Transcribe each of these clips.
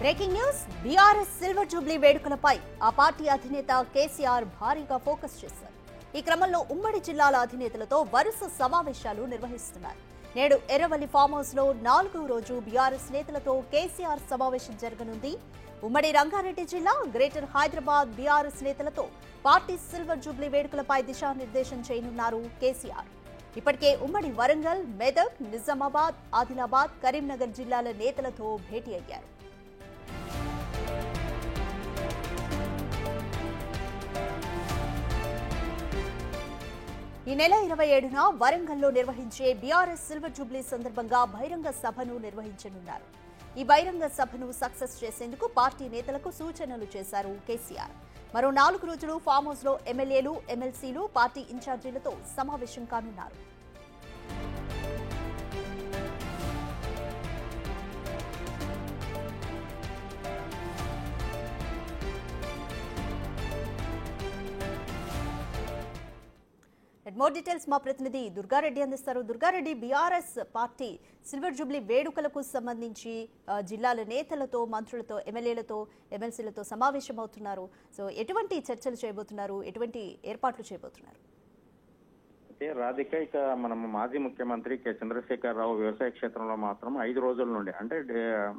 Breaking news BRS silver jubilee వేడుకలపై ఆ party అధినేత కేసీఆర్ భారీగా ఫోకస్ చేశారు. ఈ క్రమంలో ఉమ్మడి జిల్లాల అధినేతలతో వరుస సమావేశాలు నిర్వహిస్తున్నారు. నేడు ఎర్రవల్లి ఫామ్ హౌస్ లో 4వ రోజు బీఆర్ఎస్ నేతలతో కేసీఆర్ సమావేశం జరగనుంది. ఉమ్మడి రంగారెడ్డి జిల్లా, గ్రేటర్ హైదరాబాద్ బీఆర్ఎస్ నేతలతో పార్టీ సిల్వర్ జూబ్లీ వేడుకలపై దిశానిర్దేశం చేయనున్నారు కేసీఆర్. ఇప్పటికే ఉమ్మడి వరంగల్, మెదక్, నిజామాబాద్, ఆదిలాబాద్, కరీంనగర్ జిల్లాల నేతలతో భేటీ అయ్యారు. ఈ నెల 27న వరంగల్లో నిర్వహించే బీఆర్ఎస్ సిల్వర్ జూబ్లీ సందర్భంగా బహిరంగ సభను నిర్వహించనున్నారు. ఈ బహిరంగ సభను సక్సెస్ చేసేందుకు పార్టీ నేతలకు సూచనలు చేశారు కేసీఆర్. మరో 4 రోజులు ఫామ్ హౌస్ లో ఎమ్మెల్యేలు, ఎమ్మెల్సీలు, పార్టీ ఇన్ఛార్జీలతో సమావేశం కానున్నారు. మోర్ డీటెయిల్స్ మా ప్రతినిధి దుర్గారెడ్డి అందిస్తారు. Durga Reddy, BRS party silver Jubilee వేడుకలకు సంబంధించి జిల్లాల నేతలతో, మంత్రులతో, ఎమ్మెల్యేలతో, ఎమ్మెల్సీలతో సమావేశం అవుతున్నారు. సో ఎటువంటి చర్చలు చేయబోతున్నారు, ఎటువంటి ఏర్పాట్లు చేయబోతున్నారు? రాధిక, ఇక మనం మాజీ ముఖ్యమంత్రి కె చంద్రశేఖరరావు వ్యవసాయ క్షేత్రంలో మాత్రం 5 రోజుల నుండి అంటే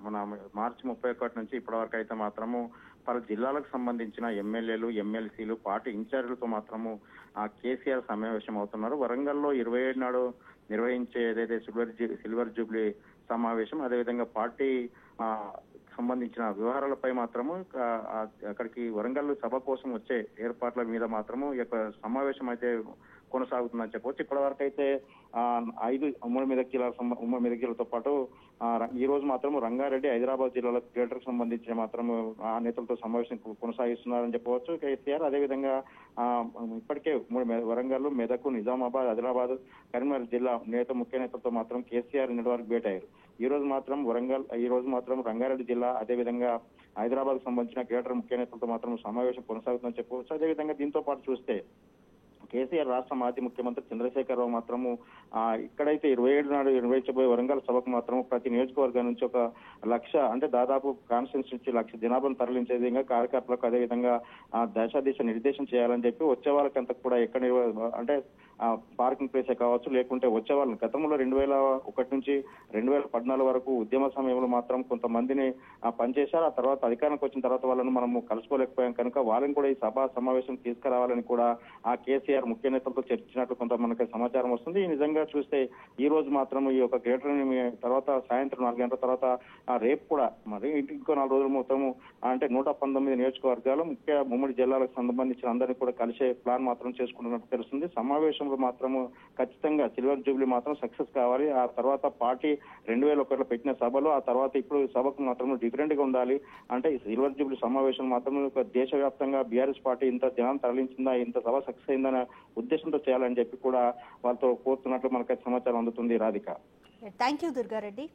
మన మార్చి 31 నుంచి ఇప్పటి వరకు అయితే మాత్రము పలు జిల్లాలకు సంబంధించిన ఎమ్మెల్యేలు, ఎమ్మెల్సీలు, పార్టీ ఇన్ఛార్జీలతో మాత్రము కేసీఆర్ సమావేశం అవుతున్నారు. వరంగల్లో 27 నాడు నిర్వహించే ఏదైతే సిల్వర్ జూబ్లీ సమావేశం, అదేవిధంగా పార్టీ సంబంధించిన వ్యవహారాలపై మాత్రము అక్కడికి వరంగల్ సభ కోసం వచ్చే ఏర్పాట్ల మీద మాత్రము ఈ యొక్క సమావేశం అయితే కొనసాగుతుందని చెప్పవచ్చు. ఇప్పటి వరకు అయితే 5 ఉమ్మడి మెదక్ జిల్లాతో పాటు ఈ రోజు మాత్రం రంగారెడ్డి, హైదరాబాద్ జిల్లాల గ్రేటర్ సంబంధించిన మాత్రము ఆ నేతలతో సమావేశం కొనసాగిస్తున్నారని చెప్పవచ్చు కేసీఆర్. అదేవిధంగా ఇప్పటికే వరంగల్, మెదక్, నిజామాబాద్, ఆదిలాబాద్, కరీంనగర్ జిల్లా ముఖ్య నేతలతో మాత్రం కేసీఆర్ నిన్నటి వరకు భేటయ్యారు. ఈ రోజు మాత్రం రంగారెడ్డి జిల్లా, అదేవిధంగా హైదరాబాద్ సంబంధించిన గ్రేటర్ ముఖ్య నేతలతో మాత్రం సమావేశం కొనసాగుతుందని చెప్పవచ్చు. అదేవిధంగా దీంతో పాటు చూస్తే కేసీఆర్ రాష్ట్ర మాజీ ముఖ్యమంత్రి చంద్రశేఖరరావు మాత్రము ఇక్కడైతే 27 నాడు నిర్వహించబోయే వరంగల్ సభకు మాత్రం ప్రతి నియోజకవర్గం నుంచి 1,00,000 అంటే దాదాపు కాన్స్టిట్యూన్సీ నుంచి 1,00,000 జనాభాను తరలించే విధంగా కార్యకర్తలకు అదేవిధంగా దశ నిర్దేశం చేయాలని చెప్పి వచ్చే వాళ్ళకంతా కూడా ఎక్కడ అంటే పార్కింగ్ ప్లేసే కావచ్చు, లేకుంటే వచ్చే వాళ్ళని గతంలో 2001 నుంచి 2014 వరకు ఉద్యమ సమయంలో మాత్రం కొంతమందిని పనిచేశారు. ఆ తర్వాత అధికారానికి వచ్చిన తర్వాత వాళ్ళను మనము కలుసుకోలేకపోయాం కనుక వాళ్ళని కూడా ఈ సమావేశం తీసుకురావాలని కూడా ఆ కేసీఆర్ ముఖ్య నేతలతో చర్చించినట్లు కొంత మనకి సమాచారం వస్తుంది. నిజంగా చూస్తే ఈ రోజు మాత్రం ఈ యొక్క గ్రేటర్ తర్వాత సాయంత్రం 4 గంటల తర్వాత రేపు కూడా మరి ఇంకో 4 రోజులు మొత్తము అంటే 119 నియోజకవర్గాలు ఉమ్మడి జిల్లాలకు సంబంధించిన అందరినీ కూడా కలిసే ప్లాన్ మాత్రం చేసుకుంటున్నట్టు తెలుస్తుంది. సమావేశంలో మాత్రము ఖచ్చితంగా సిల్వర్ జూబ్లీ మాత్రం సక్సెస్ కావాలి. ఆ తర్వాత పార్టీ 2001లో పెట్టిన సభలో, ఆ తర్వాత ఇప్పుడు సభకు మాత్రం డిఫరెంట్ గా ఉండాలి. అంటే సిల్వర్ జూబ్లీ సమావేశం మాత్రం దేశవ్యాప్తంగా బీఆర్ఎస్ పార్టీ ఇంత జనం తరలించిందా, ఇంత సభ సక్సెస్ అయిందన్న ఉద్దేశంతో చేయాలని చెప్పి కూడా వాళ్ళతో కోరుతున్నట్లు మనకైతే సమాచారం అందుతుంది. Radhika, thank you Durga Reddy.